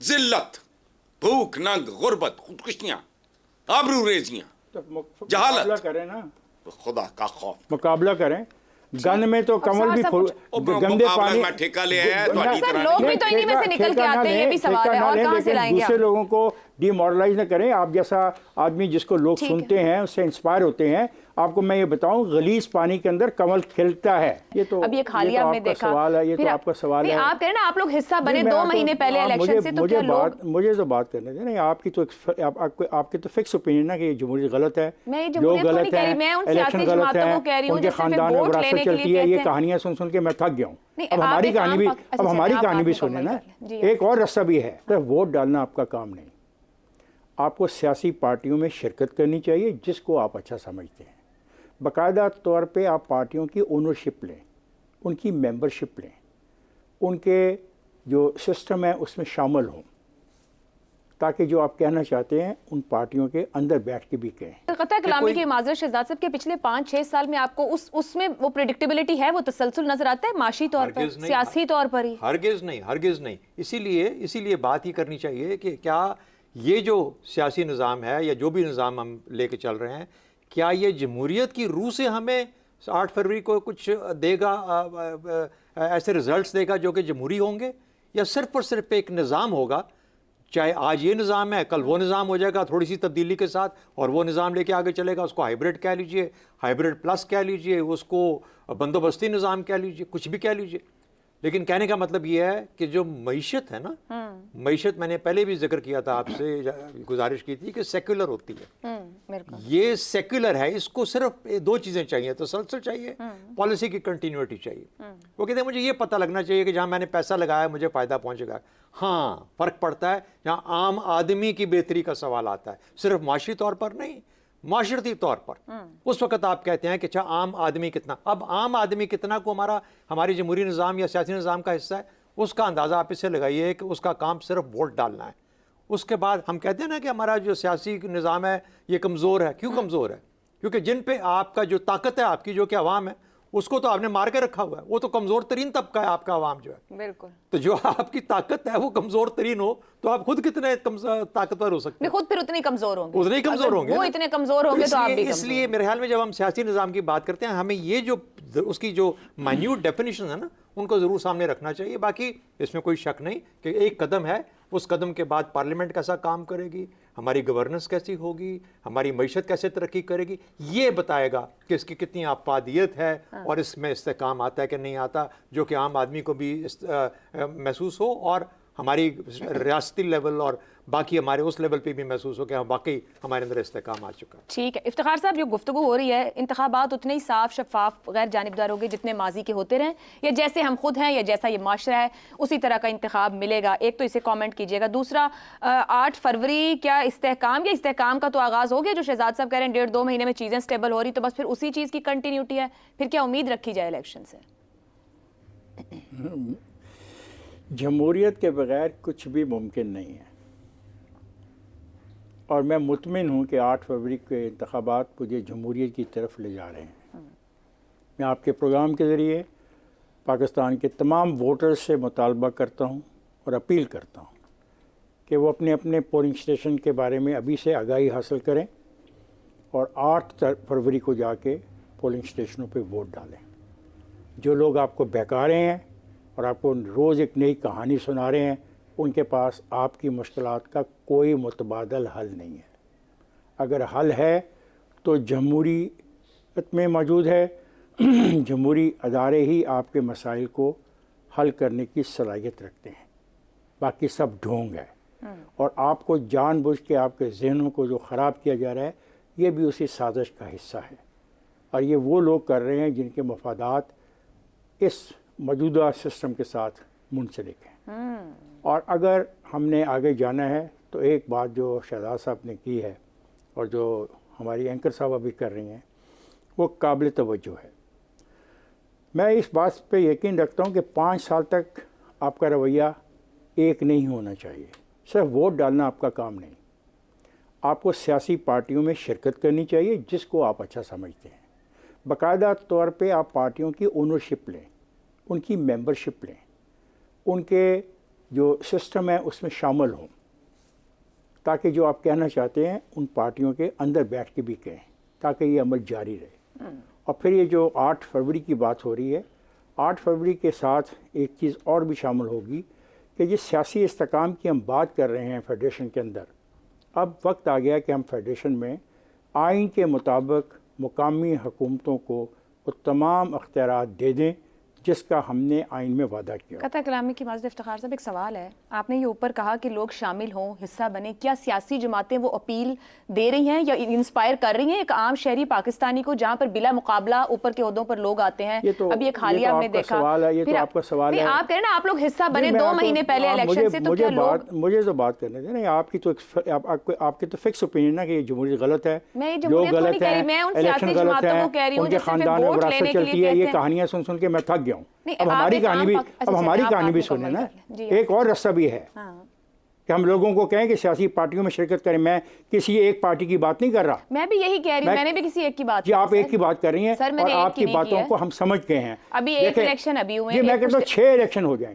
ذلت، بھوک، ننگ، غربت، خودکشیاں، آبرو ریزیاں، تو مقابلہ جہالت، کریں نا، خدا کا خوف۔ مقابلہ کریں۔ گن میں تو کمل بھی گندے پانی، میں ٹھیکہ لے آیا ہے تہاڈی طرح لوگ نہیں۔ بھی تو انہی میں سے نکل کے آتے ہیں، یہ بھی سوال ہے، اور کہاں سے لائیں گے دوسرے لوگوں کو ڈی مورلائز نہ کریں۔ آپ جیسا آدمی جس کو لوگ سنتے ہیں، اس سے انسپائر ہوتے ہیں۔ آپ کو میں یہ بتاؤں، غلیظ پانی کے اندر کمل کھلتا ہے۔ یہ تو اب یہ خالیہ آپ نے دیکھا سوال ہے، یہ تو آپ کا سوال ہے۔ آپ کہہ رہے نا آپ لوگ حصہ بنے 2 مہینے پہلے الیکشن سے، تو کیا لوگ، مجھے تو بات کرنے دیں نا۔ آپ کی تو فکس اوپینین ہے کہ یہ جمہوریت غلط ہے، میں یہ لوگ جمہوریت کو نہیں غلط کہہ رہی، ہیں، میں ان الیکشن سیاسی غلط جماعتوں ہیں، کو کہہ رہی ہوں ان کے جو صرف خاندان میں ووٹ وراثت لینے کے لیے چلتی ہے۔ یہ کہتے ہیں۔ کہانیاں سن کے میں تھک گیا ہوں۔ نہیں، اب آپ ہماری ایک کہانی بھی، اچھا اب ہماری آپ کہانی بھی بات سنیں نا۔ مکمل کر لیں۔ ایک اور رستہ بھی ہے، ووٹ ڈالنا آپ کا کام نہیں۔ آپ کو سیاسی پارٹیوں میں شرکت کرنی چاہیے جس کو آپ اچھا سمجھتے ہیں۔ باقاعدہ طور پہ آپ پارٹیوں کی اونرشپ لیں، ان کی ممبرشپ لیں، ان کے جو سسٹم ہے اس میں شامل ہوں، تاکہ جو آپ کہنا چاہتے ہیں ان پارٹیوں کے اندر بیٹھ کے بھی کہیں۔ قطع کلامی کی معذرت شہزاد صاحب کے پچھلے 5-6 سال میں آپ کو اس میں وہ پریڈکٹیبلٹی ہے، وہ تسلسل نظر آتا ہے معاشی طور پر، سیاسی طور پر ہی؟ ہرگز نہیں۔ اسی لیے بات ہی کرنی چاہیے کہ کیا یہ جو سیاسی نظام ہے یا جو بھی نظام ہم لے کے چل رہے ہیں، کیا یہ جمہوریت کی روح سے ہمیں 8 فروری کو کچھ دے گا، ایسے رزلٹس دے گا جو کہ جمہوری ہوں گے، یا صرف اور صرف ایک نظام ہوگا؟ چاہے آج یہ نظام ہے، کل وہ نظام ہو جائے گا تھوڑی سی تبدیلی کے ساتھ، اور وہ نظام لے کے آگے چلے گا۔ اس کو ہائیبرڈ کہہ لیجئے، ہائیبرڈ پلس کہہ لیجئے، اس کو بندوبستی نظام کہہ لیجئے، کچھ بھی کہہ لیجئے۔ لیکن کہنے کا مطلب یہ ہے کہ جو معیشت ہے نا، معیشت میں نے پہلے بھی ذکر کیا تھا، آپ سے گزارش کی تھی کہ سیکولر ہوتی ہے۔ یہ سیکولر ہے، اس کو صرف 2 چیزیں چاہیے، تسلسل چاہیے، پالیسی کی کنٹینیوٹی چاہیے۔ وہ کہتے ہیں مجھے یہ پتہ لگنا چاہیے کہ جہاں میں نے پیسہ لگایا مجھے فائدہ پہنچے گا۔ ہاں، فرق پڑتا ہے جہاں عام آدمی کی بہتری کا سوال آتا ہے، صرف معاشی طور پر نہیں، معاشرتی طور پر۔ اس وقت آپ کہتے ہیں کہ اچھا عام آدمی کتنا، اب عام آدمی کتنا کو ہماری جمہوری نظام یا سیاسی نظام کا حصہ ہے، اس کا اندازہ آپ اس سے لگائیے کہ اس کا کام صرف ووٹ ڈالنا ہے۔ اس کے بعد ہم کہتے ہیں نا کہ ہمارا جو سیاسی نظام ہے یہ کمزور ہے۔ کیوں کمزور ہے؟ کیونکہ جن پہ آپ کا جو طاقت ہے آپ کی، جو کہ عوام ہے، اس کو تو آپ نے مار کے رکھا ہوا ہے۔ وہ تو کمزور ترین طبقہ ہے آپ کا، عوام جو ہے۔ بالکل۔ تو جو آپ کی طاقت ہے وہ کمزور ترین ہو تو آپ خود کتنے طاقتور ہو سکتے ہیں؟ خود پھر اتنے کمزور ہوں گے، اتنے ہی کمزور ہوں گے، وہ اتنے کمزور ہوں گے تو آپ بھی کمزور۔ اس لیے میرے خیال میں جب ہم سیاسی نظام کی بات کرتے ہیں، ہمیں یہ جو اس کی جو مائنیوٹ ڈیفینیشن ہے نا، ان کو ضرور سامنے رکھنا چاہیے۔ باقی اس میں کوئی شک نہیں کہ ایک قدم ہے، اس قدم کے بعد پارلیمنٹ کیسا کام کرے گی، ہماری گورننس کیسی ہوگی، ہماری معیشت کیسے ترقی کرے گی، یہ بتائے گا کہ اس کی کتنی افادیت ہے اور اس میں استحکام آتا ہے کہ نہیں آتا، جو کہ عام آدمی کو بھی محسوس ہو، اور ہماری ریاستی لیول اور باقی ہمارے اس لیول پہ بھی محسوس ہو کہ واقعی ہمارے اندر استحکام آ چکا ہے۔ ٹھیک ہے افتخار صاحب، جو گفتگو ہو رہی ہے، انتخابات اتنے ہی صاف، شفاف، غیر جانبدار ہوگے جتنے ماضی کے ہوتے رہیں، یا جیسے ہم خود ہیں یا جیسا یہ معاشرہ ہے اسی طرح کا انتخاب ملے گا؟ ایک تو اسے کامنٹ کیجیے گا۔ دوسرا، 8 فروری کیا استحکام کا تو آغاز ہو گیا، جو شہزاد صاحب کہہ رہے ہیں 1.5-2 مہینے میں چیزیں سٹیبل ہو رہی، تو بس پھر اسی چیز کی کنٹینیوٹی ہے، پھر کیا امید رکھی جائے الیکشن سے؟ جمہوریت کے بغیر کچھ بھی ممکن نہیں ہے، اور میں مطمئن ہوں کہ 8 فروری کے انتخابات مجھے جمہوریت کی طرف لے جا رہے ہیں۔ میں آپ کے پروگرام کے ذریعے پاکستان کے تمام ووٹرز سے مطالبہ کرتا ہوں اور اپیل کرتا ہوں کہ وہ اپنے اپنے پولنگ اسٹیشن کے بارے میں ابھی سے آگاہی حاصل کریں اور 8 فروری کو جا کے پولنگ اسٹیشنوں پہ ووٹ ڈالیں۔ جو لوگ آپ کو بہکا رہے ہیں اور آپ کو روز ایک نئی کہانی سنا رہے ہیں، ان کے پاس آپ کی مشکلات کا کوئی متبادل حل نہیں ہے۔ اگر حل ہے تو جمہوریت میں موجود ہے، جمہوری ادارے ہی آپ کے مسائل کو حل کرنے کی صلاحیت رکھتے ہیں، باقی سب ڈھونگ ہے۔ اور آپ کو جان بوجھ کے آپ کے ذہنوں کو جو خراب کیا جا رہا ہے، یہ بھی اسی سازش کا حصہ ہے، اور یہ وہ لوگ کر رہے ہیں جن کے مفادات اس موجودہ سسٹم کے ساتھ منسلک ہیں۔ اور اگر ہم نے آگے جانا ہے تو ایک بات جو شہزاد صاحب نے کی ہے اور جو ہماری اینکر صاحبہ بھی کر رہی ہیں، وہ قابل توجہ ہے۔ میں اس بات پہ یقین رکھتا ہوں کہ 5 سال تک آپ کا رویہ ایک نہیں ہونا چاہیے۔ صرف ووٹ ڈالنا آپ کا کام نہیں، آپ کو سیاسی پارٹیوں میں شرکت کرنی چاہیے جس کو آپ اچھا سمجھتے ہیں۔ باقاعدہ طور پہ آپ پارٹیوں کی اونرشپ لیں، ان کی ممبرشپ لیں، ان کے جو سسٹم ہے اس میں شامل ہوں، تاکہ جو آپ کہنا چاہتے ہیں ان پارٹیوں کے اندر بیٹھ کے بھی کہیں، تاکہ یہ عمل جاری رہے۔ اور پھر یہ جو 8 فروری کی بات ہو رہی ہے، 8 فروری کے ساتھ ایک چیز اور بھی شامل ہوگی کہ جس سیاسی استحکام کی ہم بات کر رہے ہیں فیڈریشن کے اندر، اب وقت آ گیا کہ ہم فیڈریشن میں آئین کے مطابق مقامی حکومتوں کو وہ تمام اختیارات دے دیں جس کا ہم نے آئین میں وعدہ کیا۔ قطع کلامی کی معذرت افتخار صاحب، ایک سوال ہے، آپ نے یہ اوپر کہا کہ لوگ شامل ہوں، حصہ بنیں، کیا سیاسی جماعتیں وہ اپیل دے رہی ہیں یا انسپائر کر رہی ہیں ایک عام شہری پاکستانی کو جہاں پر بلا مقابلہ اوپر کے عہدوں پر لوگ آتے ہیں؟ ابھی ایک حالیہ ہم نے دیکھا، یہ تو آپ کا سوال ہے، آپ کہہ رہے نا آپ لوگ حصہ بنے 2 مہینے پہلے الیکشن سے، تو کیا لوگ، مجھے تو بات کرنے دیں، نہیں آپ کی تو آپ کی تو فکس اوپینین ہے کہ یہ جمہوریت غلط ہے، میں لوگ جمہوریت کو نہیں غلط کہہ رہی، ہیں، میں ان الیکشن سیاسی غلط جماعتوں ہیں، کو کہہ رہی ہوں ان کے جیسے خاندان میں ووٹ وراثت لینے کے چلتی لیے ہے، یہ کہتے ہیں۔ کہانیاں سن سن کے میں تھک گیا ہوں۔ نہیں، اب آپ ہماری ایک کہانی بھی، اچھا، اب ہماری آپ کہانی بھی مکمل سنیں نا، کر لیں۔ جی، ایک اور رستہ بھی ہے کہ ہم لوگوں کو کہیں کہ سیاسی پارٹیوں میں شرکت کریں۔ میں کسی ایک پارٹی کی بات نہیں کر رہا، میں بھی یہی کہہ رہی ہوں، میں نے بھی کسی ایک کی بات جی آپ ایک کی بات کر رہی ہیں اور آپ کی باتوں کو ہم سمجھ گئے ہیں۔ ابھی ایک الیکشن ابھی ہوئے جی ہیں، میں کہتا ہوں 6 الیکشن ہو جائیں،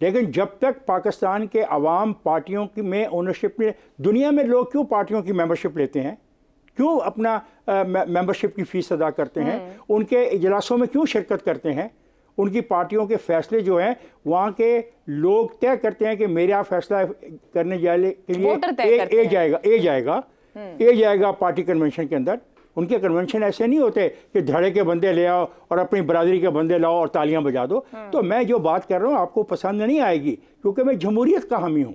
لیکن جب تک پاکستان کے عوام پارٹیوں کی میں اونرشپ میں، دنیا میں لوگ کیوں پارٹیوں کی ممبرشپ لیتے ہیں، کیوں اپنا ممبرشپ کی فیس ادا کرتے ہیں، ان کے اجلاسوں میں کیوں شرکت کرتے ہیں، ان کی پارٹیوں کے فیصلے جو ہیں وہاں کے لوگ طے کرتے ہیں کہ میرا فیصلہ کرنے کے لیے جائے گا پارٹی کنونشن کے اندر۔ ان کے کنونشن ایسے نہیں ہوتے کہ دھڑے کے بندے لے آؤ اور اپنی برادری کے بندے لاؤ اور تالیاں بجا دو۔ تو میں جو بات کر رہا ہوں آپ کو پسند نہیں آئے گی، کیونکہ میں جمہوریت کا حامی ہوں،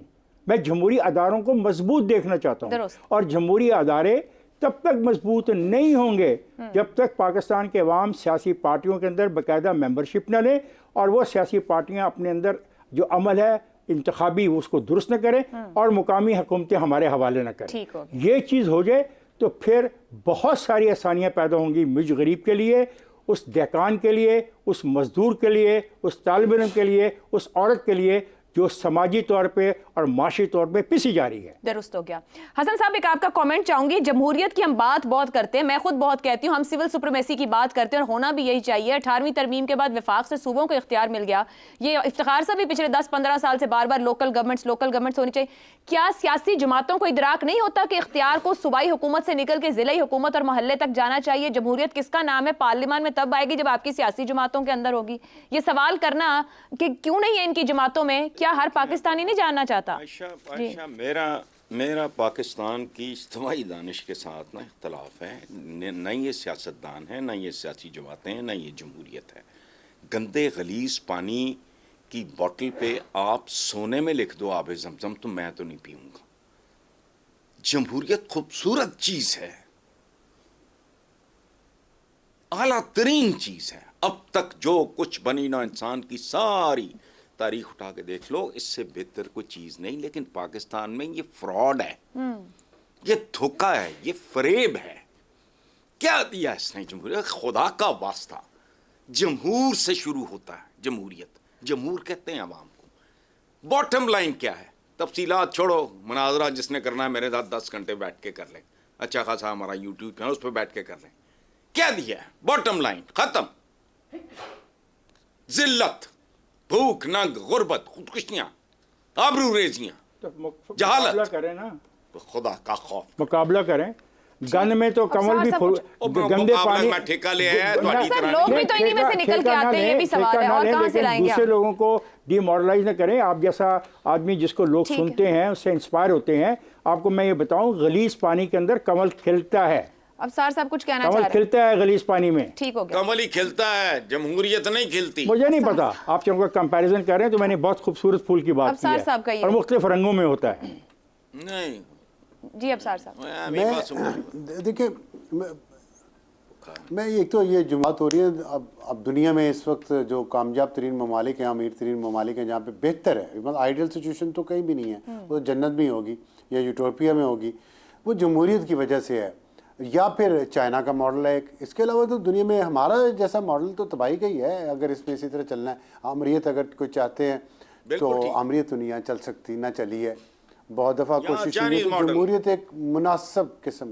میں جمہوری اداروں کو مضبوط دیکھنا چاہتا ہوں، اور جمہوری ادارے تب تک مضبوط نہیں ہوں گے جب تک پاکستان کے عوام سیاسی پارٹیوں کے اندر باقاعدہ ممبرشپ نہ لیں، اور وہ سیاسی پارٹیاں اپنے اندر جو عمل ہے انتخابی اس کو درست نہ کریں اور مقامی حکومتیں ہمارے حوالے نہ کریں۔ یہ چیز ہو جائے تو پھر بہت ساری آسانیاں پیدا ہوں گی مجھ غریب کے لیے، اس دہقان کے لیے، اس مزدور کے لیے، اس طالب علم کے لیے، اس عورت کے لیے جو سماجی طور پہ اور معاشی طور پہ پسی جا رہی ہے۔ درست ہو گیا۔ حسن صاحب ایک آپ کا کامنٹ چاہوں گی، جمہوریت کی ہم بات بہت کرتے ہیں، میں خود بہت کہتی ہوں، ہم سول سپریمیسی کی بات کرتے ہیں اور ہونا بھی یہی چاہیے۔ 18ویں ترمیم کے بعد وفاق سے صوبوں کو اختیار مل گیا، یہ افتخار صاحب بھی پچھلے 10-15 سال سے بار بار لوکل گورنمنٹس ہونی چاہیے۔ کیا سیاسی جماعتوں کو ادراک نہیں ہوتا کہ اختیار کو صوبائی حکومت سے نکل کے ضلعی حکومت اور محلے تک جانا چاہیے؟ جمہوریت کس کا نام ہے؟ پارلیمان میں تب آئے گی جب آپ کی سیاسی جماعتوں کے اندر ہوگی۔ یہ سوال کرنا کہ کیوں نہیں ہے ان کی جماعتوں میں، کیا ہر پاکستانی نہیں جاننا چاہتا؟ عائشہ میرا پاکستان کی اجتماعی دانش کے ساتھ نہ اختلاف ہے، نہ یہ سیاستدان ہے، نہ یہ سیاسی جماعتیں ہیں، نہ یہ جمہوریت ہے۔ گندے غلیظ پانی کی بوٹل پہ آپ سونے میں لکھ دو آب زمزم تو میں تو نہیں پیوں گا۔ جمہوریت خوبصورت چیز ہے، اعلیٰ ترین چیز ہے۔ اب تک جو کچھ بنی نہ انسان کی ساری تاریخ اٹھا کے دیکھ لو، اس سے بہتر کوئی چیز نہیں۔ لیکن پاکستان میں یہ فراڈ ہے، یہ دھوکہ ہے، یہ فریب ہے۔ کیا دیا اس نے جمہوریت؟ خدا کا واسطہ، جمہور سے شروع ہوتا ہے جمہوریت، جمہور کہتے ہیں عوام کو۔ باٹم لائن کیا ہے؟ تفصیلات چھوڑو، مناظرہ جس نے کرنا ہے میرے ساتھ 10 گھنٹے بیٹھ کے کر لیں، اچھا خاصا ہمارا یوٹیوب ہے اس پہ بیٹھ کے کر لیں۔ کیا دیا ہے؟ باٹم لائن ختم۔ ذلت، بھوک، ننگ، غربت، خودکشیاں، آبرو ریزیاں، جہالت، کریں نا، خدا کا خوف۔ مقابلہ کریں، گن میں تو کمل بھی گندے پانی میں ٹھیکہ لے آیا لوگ بھی تو انہی میں سے نکل کے آتے ہیں، یہ بھی سوال ہے، اور کہاں سے لائیں گے؟ دوسرے لوگوں کو ڈی مورلائز نہ کریں۔ آپ جیسا آدمی جس کو لوگ سنتے ہیں اس سے انسپائر ہوتے ہیں۔ آپ کو میں یہ بتاؤں، غلیظ پانی کے اندر کمل کھلتا ہے۔ اب سار صاحب کچھ کہنا چاہ رہے ہیں؟ کمل کھلتا ہے غلیظ پانی میں، ٹھیک ہو گیا۔ کمل ہی کھلتا ہے، جمہوریت نہیں کھلتی۔ مجھے نہیں پتا، آپ جب کمپیریزن کر رہے ہیں تو میں نے بہت خوبصورت پھول کی بات کی ہے اور مختلف رنگوں میں ہوتا ہے۔ نہیں جی ابصار صاحب، دیکھیں، میں ایک تو یہ جماعت ہو رہی ہے اب دنیا میں اس وقت جو کامیاب ترین ممالک ہیں، امیر ترین ممالک ہیں، جہاں پہ بہتر ہے، مطلب آئیڈیل سچویشن تو کہیں بھی نہیں ہے، وہ جنت میں ہوگی یا یوٹوپیا میں ہوگی، وہ جمہوریت کی وجہ سے ہے، یا پھر چائنا کا ماڈل ہے ایک۔ اس کے علاوہ تو دنیا میں ہمارا جیسا ماڈل تو تباہی کا ہی ہے اگر اس میں اسی طرح چلنا ہے۔ آمریت اگر کوئی چاہتے ہیں تو آمریت تو نہیں چل سکتی، نہ چلی ہے، بہت دفعہ کوشش ہوئی ہے۔ جمہوریت ایک مناسب قسم